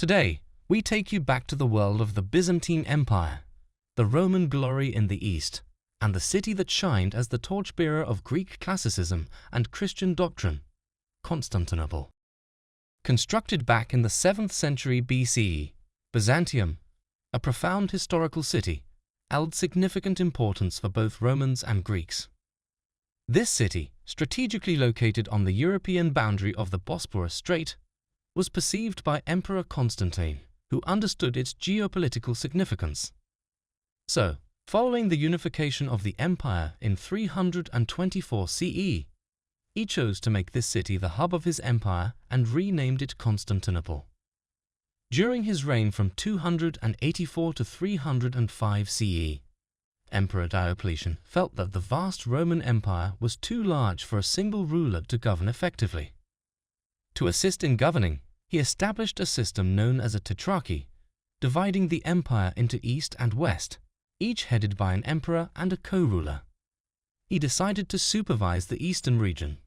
Today, we take you back to the world of the Byzantine Empire, the Roman glory in the East, and the city that shined as the torchbearer of Greek classicism and Christian doctrine, Constantinople. Constructed back in the 7th century BCE, Byzantium, a profound historical city, held significant importance for both Romans and Greeks. This city, strategically located on the European boundary of the Bosporus Strait, was perceived by Emperor Constantine, who understood its geopolitical significance. So, following the unification of the empire in 324 CE, he chose to make this city the hub of his empire and renamed it Constantinople. During his reign from 284 to 305 CE, Emperor Diocletian felt that the vast Roman Empire was too large for a single ruler to govern effectively. To assist in governing, he established a system known as a tetrarchy, dividing the empire into East and West, each headed by an emperor and a co-ruler. He decided to supervise the eastern region.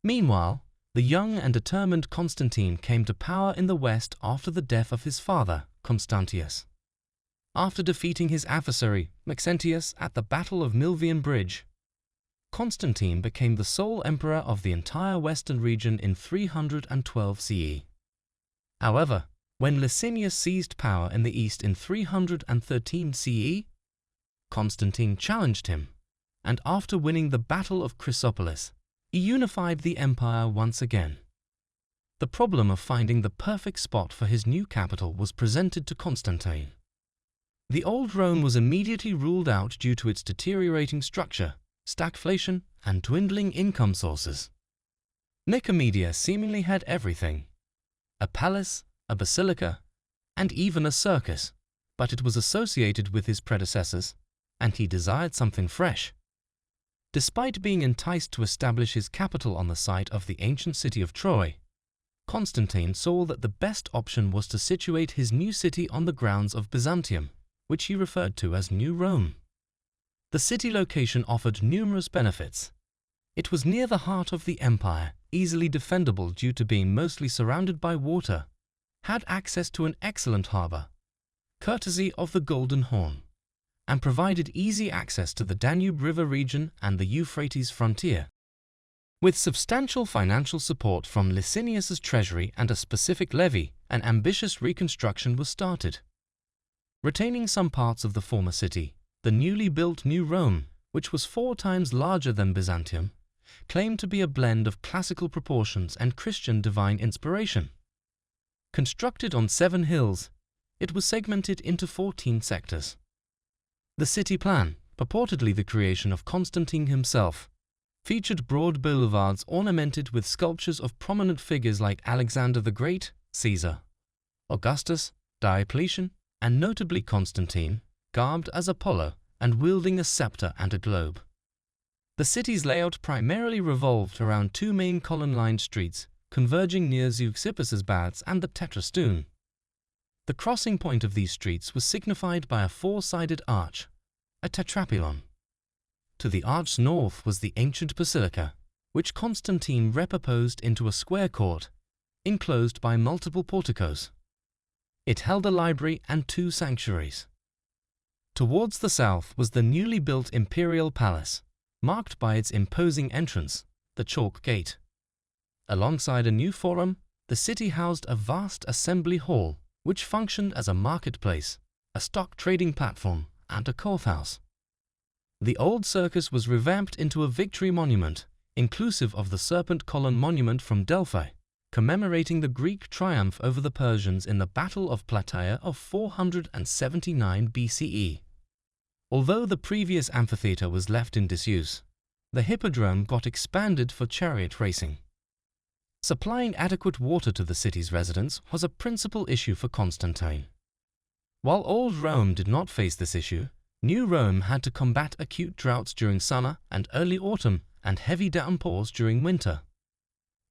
Meanwhile, the young and determined Constantine came to power in the West after the death of his father, Constantius. After defeating his adversary, Maxentius, at the Battle of Milvian Bridge, Constantine became the sole emperor of the entire western region in 312 CE. However, when Licinius seized power in the east in 313 CE, Constantine challenged him, and after winning the Battle of Chrysopolis, he unified the empire once again. The problem of finding the perfect spot for his new capital was presented to Constantine. The old Rome was immediately ruled out due to its deteriorating structure, stagflation, and dwindling income sources. Nicomedia seemingly had everything: a palace, a basilica, and even a circus, but it was associated with his predecessors, and he desired something fresh. Despite being enticed to establish his capital on the site of the ancient city of Troy, Constantine saw that the best option was to situate his new city on the grounds of Byzantium, which he referred to as New Rome. The city location offered numerous benefits. It was near the heart of the empire, easily defendable due to being mostly surrounded by water, had access to an excellent harbor, courtesy of the Golden Horn, and provided easy access to the Danube River region and the Euphrates frontier. With substantial financial support from Licinius's treasury and a specific levy, an ambitious reconstruction was started. Retaining some parts of the former city, the newly built New Rome, which was 4 times larger than Byzantium, claimed to be a blend of classical proportions and Christian divine inspiration. Constructed on 7 hills, it was segmented into 14 sectors. The city plan, purportedly the creation of Constantine himself, featured broad boulevards ornamented with sculptures of prominent figures like Alexander the Great, Caesar, Augustus, Diocletian, and notably Constantine, garbed as Apollo and wielding a scepter and a globe. The city's layout primarily revolved around 2 main column-lined streets, converging near Zeuxippus's baths and the Tetrastoon. The crossing point of these streets was signified by a 4-sided arch, a tetrapylon. To the arch's north was the ancient basilica, which Constantine repurposed into a square court, enclosed by multiple porticos. It held a library and 2 sanctuaries. Towards the south was the newly built imperial palace, marked by its imposing entrance, the Chalk Gate. Alongside a new forum, the city housed a vast assembly hall, which functioned as a marketplace, a stock trading platform, and a courthouse. The old circus was revamped into a victory monument, inclusive of the serpent column monument from Delphi, commemorating the Greek triumph over the Persians in the Battle of Plataea of 479 BCE. Although the previous amphitheater was left in disuse, the hippodrome got expanded for chariot racing. Supplying adequate water to the city's residents was a principal issue for Constantine. While Old Rome did not face this issue, New Rome had to combat acute droughts during summer and early autumn and heavy downpours during winter.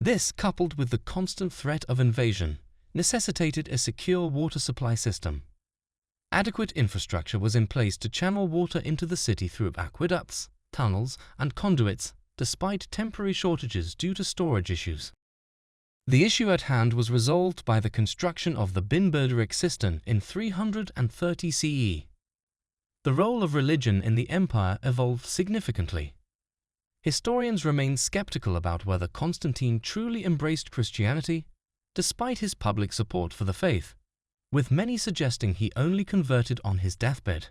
This, coupled with the constant threat of invasion, necessitated a secure water supply system. Adequate infrastructure was in place to channel water into the city through aqueducts, tunnels, and conduits, despite temporary shortages due to storage issues. The issue at hand was resolved by the construction of the Binberderic cistern in 330 CE. The role of religion in the empire evolved significantly. Historians remain skeptical about whether Constantine truly embraced Christianity, despite his public support for the faith, with many suggesting he only converted on his deathbed.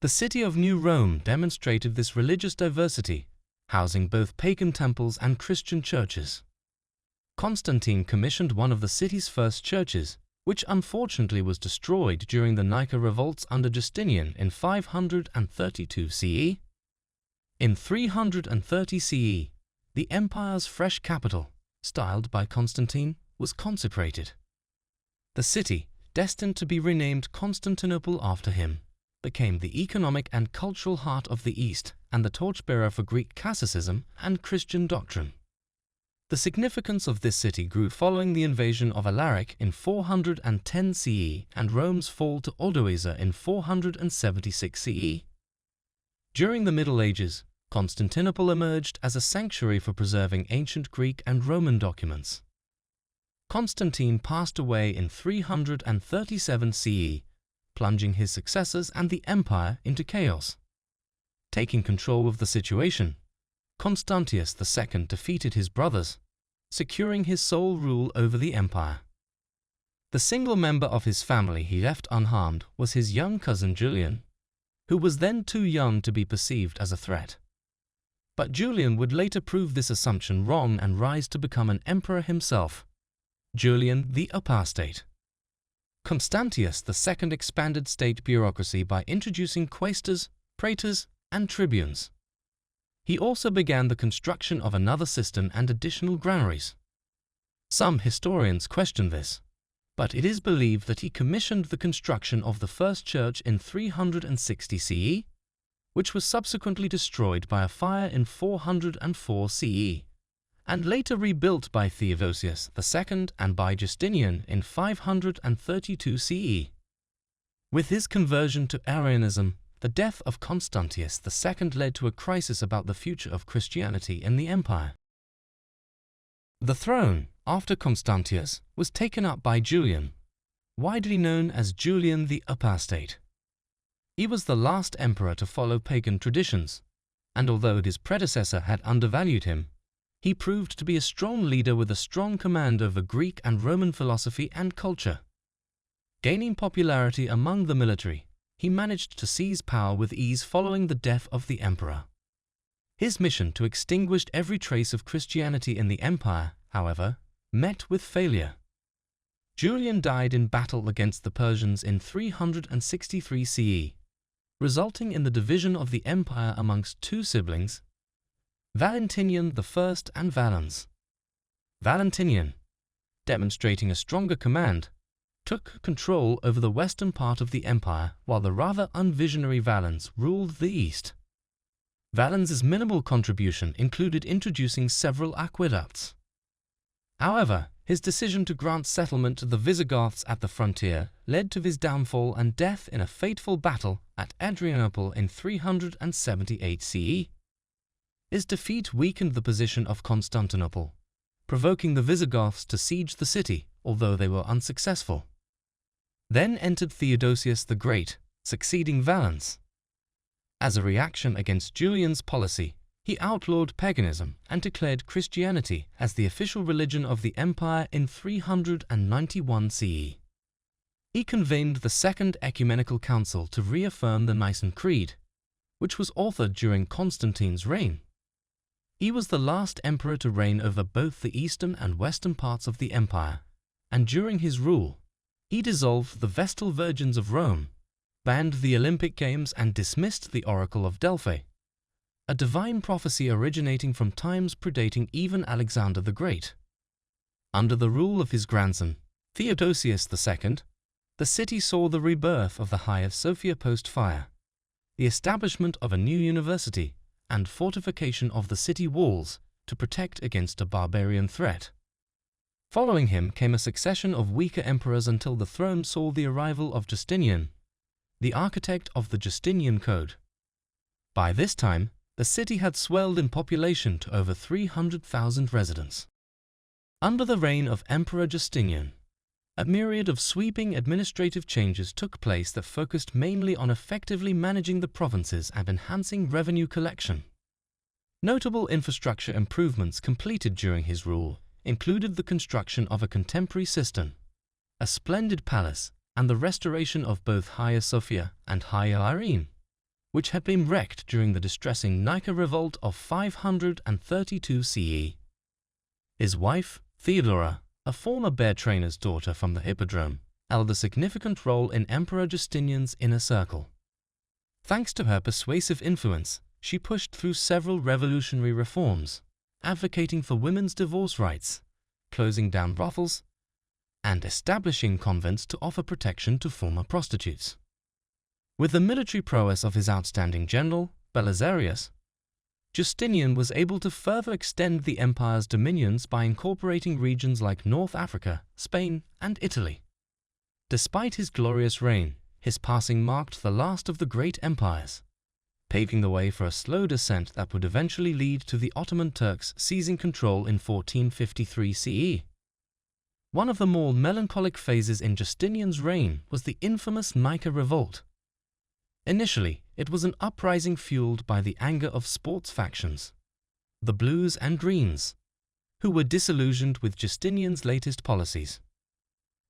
The city of New Rome demonstrated this religious diversity, housing both pagan temples and Christian churches. Constantine commissioned one of the city's first churches, which unfortunately was destroyed during the Nika revolts under Justinian in 532 CE. In 330 CE, the empire's fresh capital, styled by Constantine, was consecrated. The city, destined to be renamed Constantinople after him, became the economic and cultural heart of the East and the torchbearer for Greek classicism and Christian doctrine. The significance of this city grew following the invasion of Alaric in 410 CE and Rome's fall to Odoacer in 476 CE. During the Middle Ages, Constantinople emerged as a sanctuary for preserving ancient Greek and Roman documents. Constantine passed away in 337 CE, plunging his successors and the empire into chaos. Taking control of the situation, Constantius II defeated his brothers, securing his sole rule over the empire. The single member of his family he left unharmed was his young cousin Julian, who was then too young to be perceived as a threat. But Julian would later prove this assumption wrong and rise to become an emperor himself, Julian the Apostate. Constantius II expanded state bureaucracy by introducing quaestors, praetors, and tribunes. He also began the construction of another cistern and additional granaries. Some historians question this, but it is believed that he commissioned the construction of the first church in 360 CE, which was subsequently destroyed by a fire in 404 CE, and later rebuilt by Theodosius II and by Justinian in 532 CE. With his conversion to Arianism, the death of Constantius II led to a crisis about the future of Christianity in the empire. The throne, after Constantius, was taken up by Julian, widely known as Julian the Apostate. He was the last emperor to follow pagan traditions, and although his predecessor had undervalued him, he proved to be a strong leader with a strong command over Greek and Roman philosophy and culture. Gaining popularity among the military, he managed to seize power with ease following the death of the emperor. His mission to extinguish every trace of Christianity in the empire, however, met with failure. Julian died in battle against the Persians in 363 CE, resulting in the division of the empire amongst two siblings, Valentinian I and Valens. Valentinian, demonstrating a stronger command, took control over the western part of the empire while the rather unvisionary Valens ruled the east. Valens's minimal contribution included introducing several aqueducts. However, his decision to grant settlement to the Visigoths at the frontier led to his downfall and death in a fateful battle at Adrianople in 378 CE. His defeat weakened the position of Constantinople, provoking the Visigoths to siege the city, although they were unsuccessful. Then entered Theodosius the Great, succeeding Valens. As a reaction against Julian's policy, he outlawed paganism and declared Christianity as the official religion of the empire in 391 CE. He convened the Second Ecumenical Council to reaffirm the Nicene Creed, which was authored during Constantine's reign. He was the last emperor to reign over both the eastern and western parts of the empire, and during his rule, he dissolved the Vestal Virgins of Rome, banned the Olympic Games and dismissed the Oracle of Delphi, a divine prophecy originating from times predating even Alexander the Great. Under the rule of his grandson, Theodosius II, the city saw the rebirth of the Hagia Sophia post-fire, the establishment of a new university, and fortification of the city walls to protect against a barbarian threat. Following him came a succession of weaker emperors until the throne saw the arrival of Justinian, the architect of the Justinian Code. By this time, the city had swelled in population to over 300,000 residents. Under the reign of Emperor Justinian, a myriad of sweeping administrative changes took place that focused mainly on effectively managing the provinces and enhancing revenue collection. Notable infrastructure improvements completed during his rule included the construction of a contemporary cistern, a splendid palace, and the restoration of both Hagia Sophia and Hagia Irene, which had been wrecked during the distressing Nika revolt of 532 CE. His wife, Theodora, a former bear trainer's daughter from the Hippodrome, held a significant role in Emperor Justinian's inner circle. Thanks to her persuasive influence, she pushed through several revolutionary reforms, advocating for women's divorce rights, closing down brothels, and establishing convents to offer protection to former prostitutes. With the military prowess of his outstanding general, Belisarius, Justinian was able to further extend the empire's dominions by incorporating regions like North Africa, Spain, and Italy. Despite his glorious reign, his passing marked the last of the great empires, paving the way for a slow descent that would eventually lead to the Ottoman Turks seizing control in 1453 CE. One of the more melancholic phases in Justinian's reign was the infamous Nika revolt. Initially, it was an uprising fueled by the anger of sports factions, the Blues and Greens, who were disillusioned with Justinian's latest policies.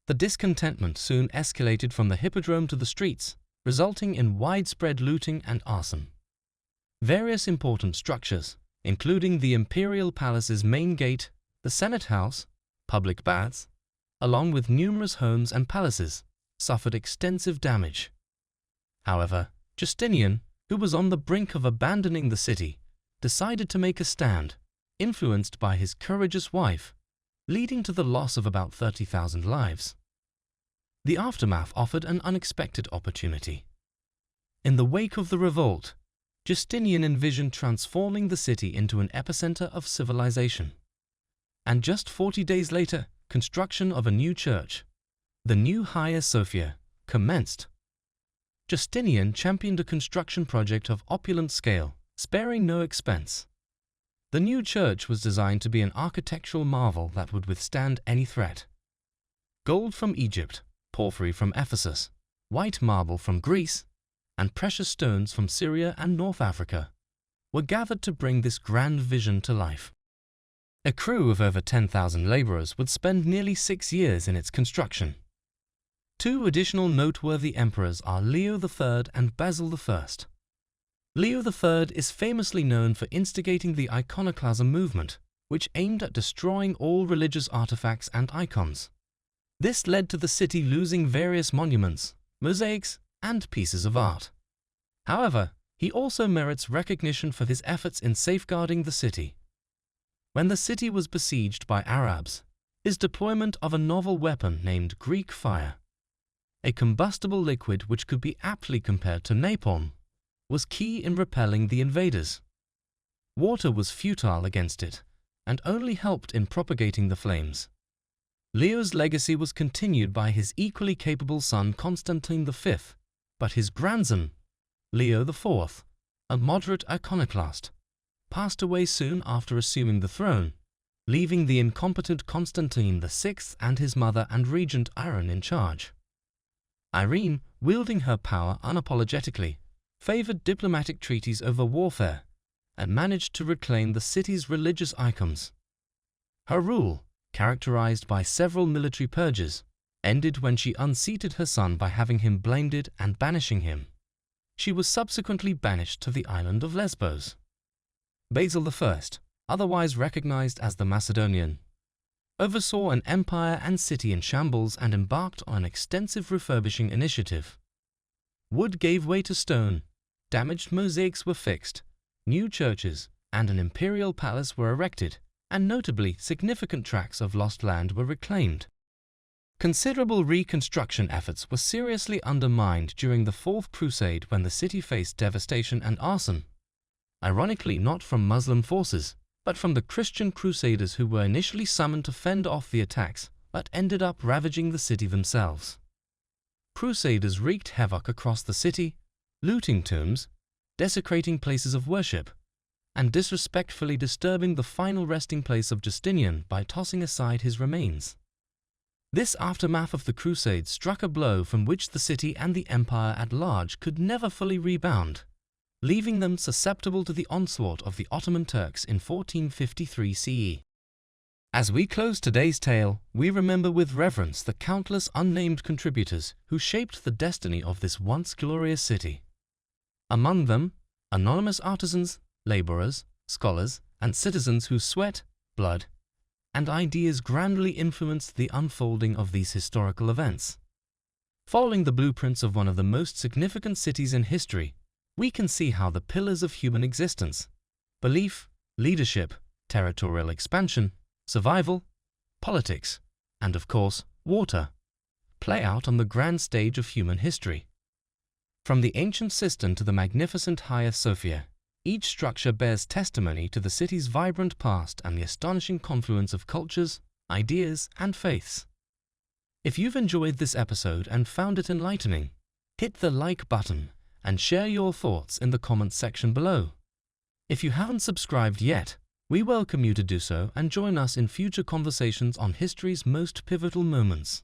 The discontentment soon escalated from the Hippodrome to the streets, resulting in widespread looting and arson. Various important structures, including the imperial palace's main gate, the Senate House, public baths, along with numerous homes and palaces, suffered extensive damage. However, Justinian, who was on the brink of abandoning the city, decided to make a stand, influenced by his courageous wife, leading to the loss of about 30,000 lives. The aftermath offered an unexpected opportunity. In the wake of the revolt, Justinian envisioned transforming the city into an epicenter of civilization. And just 40 days later, construction of a new church, the new Hagia Sophia, commenced. Justinian championed a construction project of opulent scale, sparing no expense. The new church was designed to be an architectural marvel that would withstand any threat. Gold from Egypt, porphyry from Ephesus, white marble from Greece, and precious stones from Syria and North Africa were gathered to bring this grand vision to life. A crew of over 10,000 laborers would spend nearly 6 years in its construction. Two additional noteworthy emperors are Leo III and Basil I. Leo III is famously known for instigating the iconoclasm movement, which aimed at destroying all religious artifacts and icons. This led to the city losing various monuments, mosaics, and pieces of art. However, he also merits recognition for his efforts in safeguarding the city. When the city was besieged by Arabs, his deployment of a novel weapon named Greek fire, a combustible liquid which could be aptly compared to napalm, was key in repelling the invaders. Water was futile against it, and only helped in propagating the flames. Leo's legacy was continued by his equally capable son Constantine V, but his grandson, Leo IV, a moderate iconoclast, passed away soon after assuming the throne, leaving the incompetent Constantine VI and his mother and regent Irene in charge. Irene, wielding her power unapologetically, favored diplomatic treaties over warfare and managed to reclaim the city's religious icons. Her rule, characterized by several military purges, ended when she unseated her son by having him blamed and banishing him. She was subsequently banished to the island of Lesbos. Basil I, otherwise recognized as the Macedonian, oversaw an empire and city in shambles and embarked on an extensive refurbishing initiative. Wood gave way to stone, damaged mosaics were fixed, new churches and an imperial palace were erected, and notably significant tracts of lost land were reclaimed. Considerable reconstruction efforts were seriously undermined during the Fourth Crusade when the city faced devastation and arson, ironically not from Muslim forces, but from the Christian crusaders who were initially summoned to fend off the attacks, but ended up ravaging the city themselves. Crusaders wreaked havoc across the city, looting tombs, desecrating places of worship, and disrespectfully disturbing the final resting place of Justinian by tossing aside his remains. This aftermath of the Crusades struck a blow from which the city and the empire at large could never fully rebound, leaving them susceptible to the onslaught of the Ottoman Turks in 1453 CE. As we close today's tale, we remember with reverence the countless unnamed contributors who shaped the destiny of this once glorious city. Among them, anonymous artisans, laborers, scholars, and citizens whose sweat, blood, and ideas grandly influenced the unfolding of these historical events. Following the blueprints of one of the most significant cities in history, we can see how the pillars of human existence, belief, leadership, territorial expansion, survival, politics, and of course, water, play out on the grand stage of human history. From the ancient cistern to the magnificent Hagia Sophia, each structure bears testimony to the city's vibrant past and the astonishing confluence of cultures, ideas, and faiths. If you've enjoyed this episode and found it enlightening, hit the like button and share your thoughts in the comments section below. If you haven't subscribed yet, we welcome you to do so and join us in future conversations on history's most pivotal moments.